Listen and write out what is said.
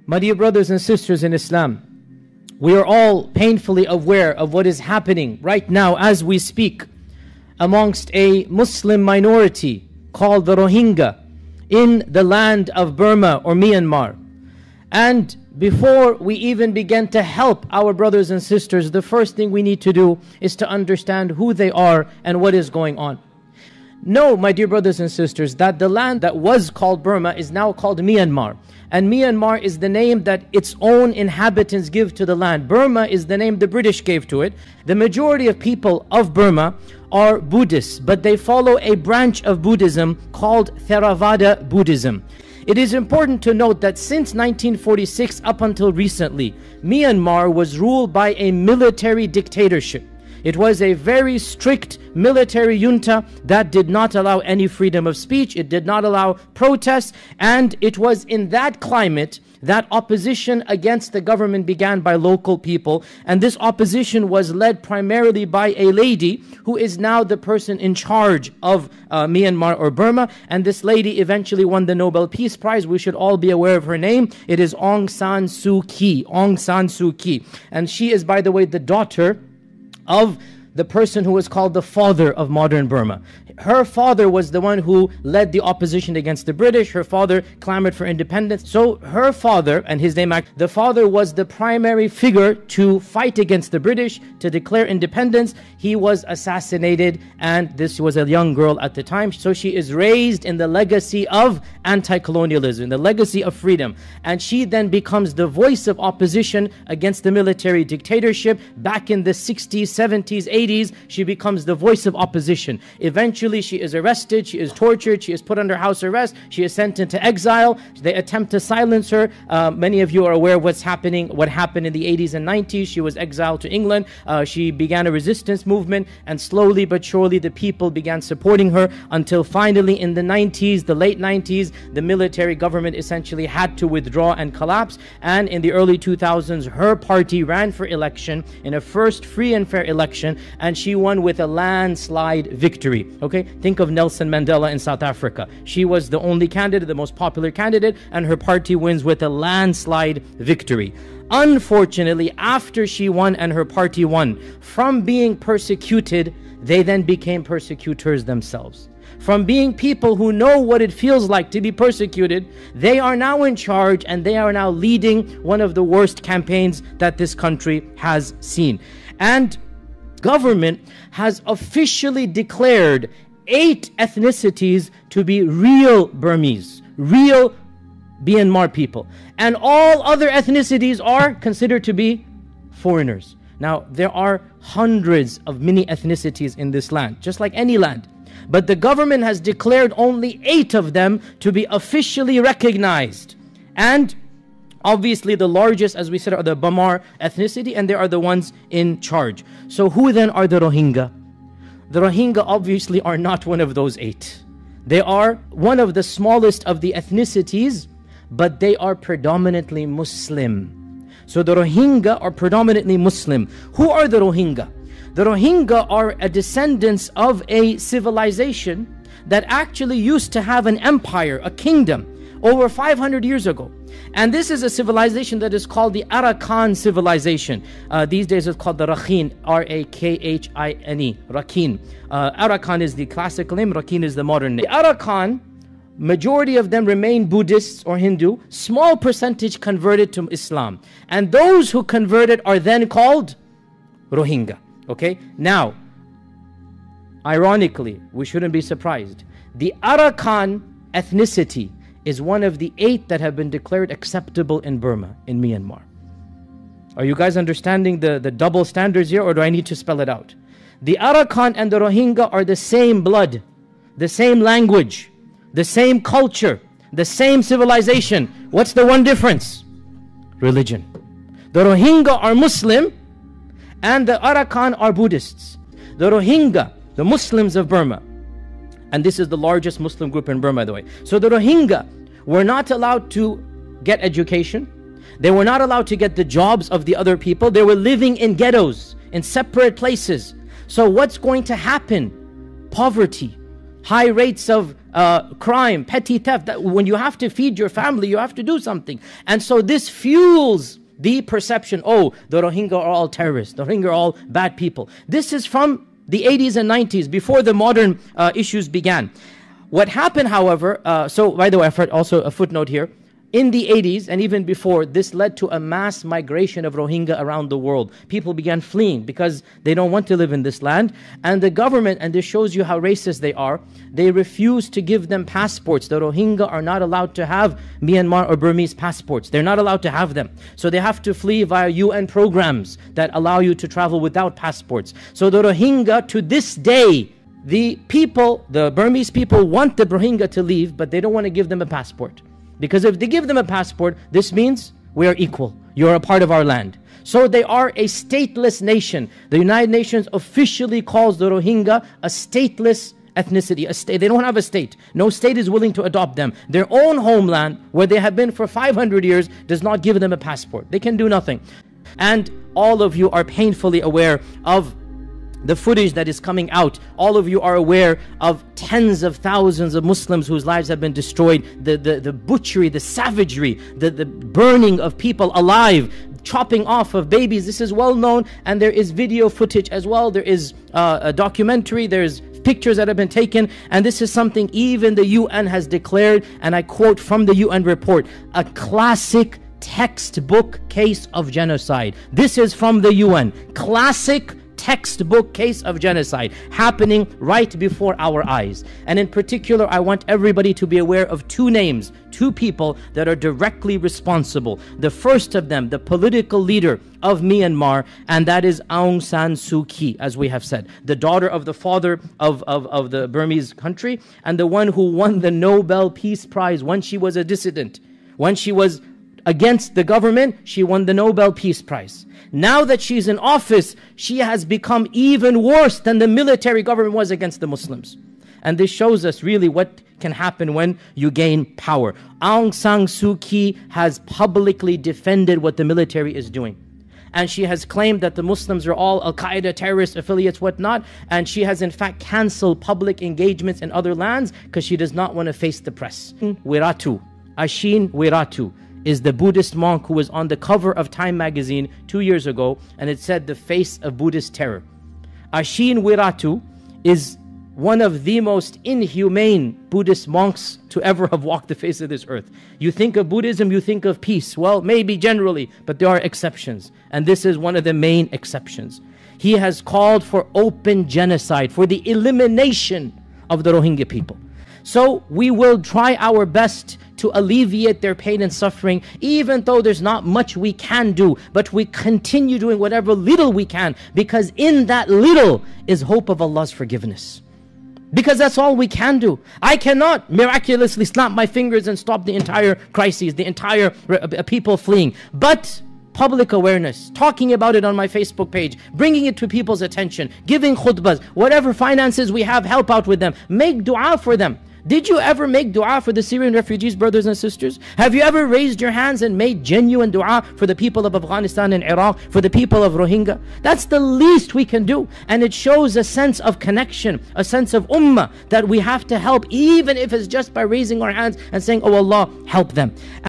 My dear brothers and sisters in Islam, we are all painfully aware of what is happening right now as we speak amongst a Muslim minority called the Rohingya in the land of Burma or Myanmar. And before we even begin to help our brothers and sisters, the first thing we need to do is to understand who they are and what is going on. Know, my dear brothers and sisters, that the land that was called Burma is now called Myanmar. And Myanmar is the name that its own inhabitants give to the land. Burma is the name the British gave to it. The majority of people of Burma are Buddhists, but they follow a branch of Buddhism called Theravada Buddhism. It is important to note that since 1946 up until recently, Myanmar was ruled by a military dictatorship. It was a very strict military junta that did not allow any freedom of speech. It did not allow protests. And it was in that climate that opposition against the government began by local people. And this opposition was led primarily by a lady who is now the person in charge of Myanmar or Burma. And this lady eventually won the Nobel Peace Prize. We should all be aware of her name. It is Aung San Suu Kyi. Aung San Suu Kyi. And she is, by the way, the daughter of the person who was called the father of modern Burma. Her father was the one who led the opposition against the British. Her father clamored for independence. So her father, and his name, the father was the primary figure to fight against the British, to declare independence. He was assassinated, and this was a young girl at the time. So she is raised in the legacy of anti-colonialism, the legacy of freedom. And she then becomes the voice of opposition against the military dictatorship. Back in the 60s, 70s, 80s, she becomes the voice of opposition. Eventually, she is arrested, she is tortured, she is put under house arrest, she is sent into exile. They attempt to silence her. Many of you are aware of what happened in the 80s and 90s. She was exiled to England. She began a resistance movement, and slowly but surely the people began supporting her until finally in the 90s, the late 90s, the military government essentially had to withdraw and collapse. And in the early 2000s, her party ran for election in a first free and fair election, and she won with a landslide victory. Okay, think of Nelson Mandela in South Africa. She was the only candidate, the most popular candidate, and her party wins with a landslide victory. Unfortunately, after she won and her party won, from being persecuted, they then became persecutors themselves. From being people who know what it feels like to be persecuted, they are now in charge, and they are now leading one of the worst campaigns that this country has seen. And government has officially declared 8 ethnicities to be real Burmese, real Myanmar people. And all other ethnicities are considered to be foreigners. Now, there are hundreds of mini ethnicities in this land, just like any land. But the government has declared only 8 of them to be officially recognized. And obviously, the largest, as we said, are the Bamar ethnicity, and they are the ones in charge. So who then are the Rohingya? The Rohingya obviously are not one of those 8. They are one of the smallest of the ethnicities, but they are predominantly Muslim. So the Rohingya are predominantly Muslim. Who are the Rohingya? The Rohingya are a descendants of a civilization that actually used to have an empire, a kingdom, over 500 years ago. And this is a civilization that is called the Arakan civilization. These days it's called the Rakhine, R-A-K-H-I-N-E, Rakhine. Arakan is the classical name, Rakhine is the modern name. The Arakan, majority of them remain Buddhists or Hindu. Small percentage converted to Islam. And those who converted are then called Rohingya. Okay? Now, ironically, we shouldn't be surprised. The Arakan ethnicity is one of the 8 that have been declared acceptable in Burma, in Myanmar. Are you guys understanding the double standards here, or do I need to spell it out? The Arakan and the Rohingya are the same blood, the same language, the same culture, the same civilization. What's the one difference? Religion. The Rohingya are Muslim, and the Arakan are Buddhists. The Rohingya, the Muslims of Burma, and this is the largest Muslim group in Burma, by the way. So the Rohingya were not allowed to get education. They were not allowed to get the jobs of the other people. They were living in ghettos, in separate places. So what's going to happen? Poverty, high rates of crime, petty theft. That when you have to feed your family, you have to do something. And so this fuels the perception, oh, the Rohingya are all terrorists, the Rohingya are all bad people. This is from the 80s and 90s, before the modern issues began. What happened, however, so by the way, also a footnote here, in the 80s and even before, this led to a mass migration of Rohingya around the world. People began fleeing because they don't want to live in this land. And the government, and this shows you how racist they are, they refuse to give them passports. The Rohingya are not allowed to have Myanmar or Burmese passports. They're not allowed to have them. So they have to flee via UN programs that allow you to travel without passports. So the Rohingya, to this day, the people, the Burmese people want the Rohingya to leave, but they don't want to give them a passport. Because if they give them a passport, this means we are equal. You're a part of our land. So they are a stateless nation. The United Nations officially calls the Rohingya a stateless ethnicity. They don't have a state. No state is willing to adopt them. Their own homeland, where they have been for 500 years, does not give them a passport. They can do nothing. And all of you are painfully aware of the footage that is coming out. All of you are aware of tens of thousands of Muslims whose lives have been destroyed, the butchery, the savagery, the burning of people alive, chopping off of babies. This is well known, and there is video footage as well. There is a documentary, there's pictures that have been taken, and this is something even the UN has declared, and I quote from the UN report, a classic textbook case of genocide. This is from the UN. Classic textbook case of genocide happening right before our eyes. And in particular, I want everybody to be aware of two names, two people that are directly responsible. The first of them, the political leader of Myanmar, and that is Aung San Suu Kyi, as we have said, the daughter of the father of the Burmese country, and the one who won the Nobel Peace Prize when she was a dissident. When she was against the government, she won the Nobel Peace Prize. Now that she's in office, she has become even worse than the military government was against the Muslims. And this shows us really what can happen when you gain power. Aung San Suu Kyi has publicly defended what the military is doing. And she has claimed that the Muslims are all Al-Qaeda terrorist affiliates, whatnot. And she has in fact cancelled public engagements in other lands because she does not want to face the press. Wiratu, Ashin Wiratu, is the Buddhist monk who was on the cover of Time magazine 2 years ago, and it said the face of Buddhist terror. Ashin Wiratu is one of the most inhumane Buddhist monks to ever have walked the face of this earth. You think of Buddhism, you think of peace. Well, maybe generally, but there are exceptions, and this is one of the main exceptions. He has called for open genocide, for the elimination of the Rohingya people. So we will try our best to alleviate their pain and suffering, even though there's not much we can do, but we continue doing whatever little we can, because in that little is hope of Allah's forgiveness. Because that's all we can do. I cannot miraculously snap my fingers and stop the entire crises, the entire people fleeing. But public awareness, talking about it on my Facebook page, bringing it to people's attention, giving khutbahs, whatever finances we have, help out with them. Make dua for them. Did you ever make dua for the Syrian refugees, brothers and sisters? Have you ever raised your hands and made genuine dua for the people of Afghanistan and Iraq, for the people of Rohingya? That's the least we can do. And it shows a sense of connection, a sense of ummah, that we have to help, even if it's just by raising our hands and saying, oh Allah, help them.